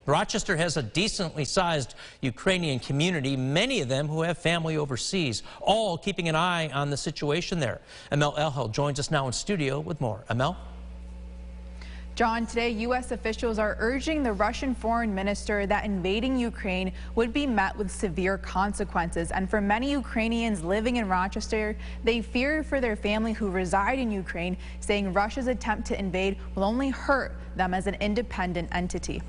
Rochester has a decently sized Ukrainian community, many of them who have family overseas, all keeping an eye on the situation there. Amel Elhel joins us now in studio with more. Amel? John, today U.S. officials are urging the Russian foreign minister that invading Ukraine would be met with severe consequences. And for many Ukrainians living in Rochester, they fear for their family who reside in Ukraine, saying Russia's attempt to invade will only hurt them as an independent entity.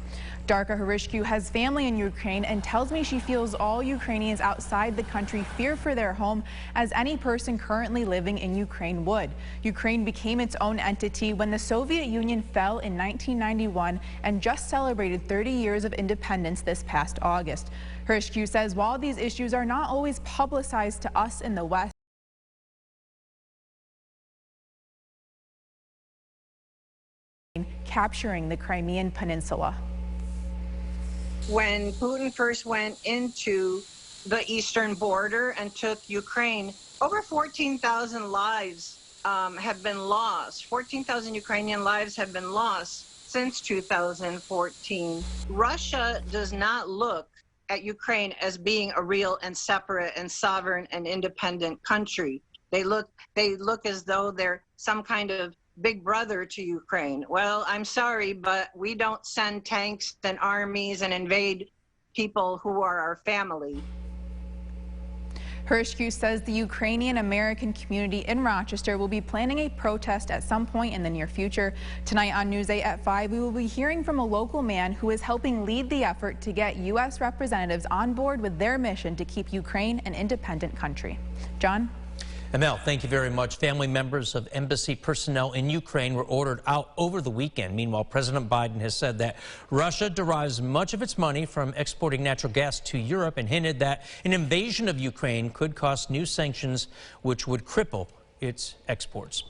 Darka Harishku has family in Ukraine and tells me she feels all Ukrainians outside the country fear for their home, as any person currently living in Ukraine would. Ukraine became its own entity when the Soviet Union fell in 1991 and just celebrated 30 years of independence this past August. Harishku says while these issues are not always publicized to us in the West, capturing the Crimean Peninsula. When Putin first went into the eastern border and took Ukraine, over 14,000 lives have been lost. 14,000 Ukrainian lives have been lost since 2014. Russia does not look at Ukraine as being a real and separate and sovereign and independent country. They look as though they're some kind of big brother to Ukraine. Well, I'm sorry, but we don't send tanks and armies and invade people who are our family. Harishku says the Ukrainian American community in Rochester will be planning a protest at some point in the near future. Tonight on News 8 at 5, we will be hearing from a local man who is helping lead the effort to get U.S. representatives on board with their mission to keep Ukraine an independent country. John? Amel, thank you very much. Family members of embassy personnel in Ukraine were ordered out over the weekend. Meanwhile, President Biden has said that Russia derives much of its money from exporting natural gas to Europe and hinted that an invasion of Ukraine could cost new sanctions which would cripple its exports.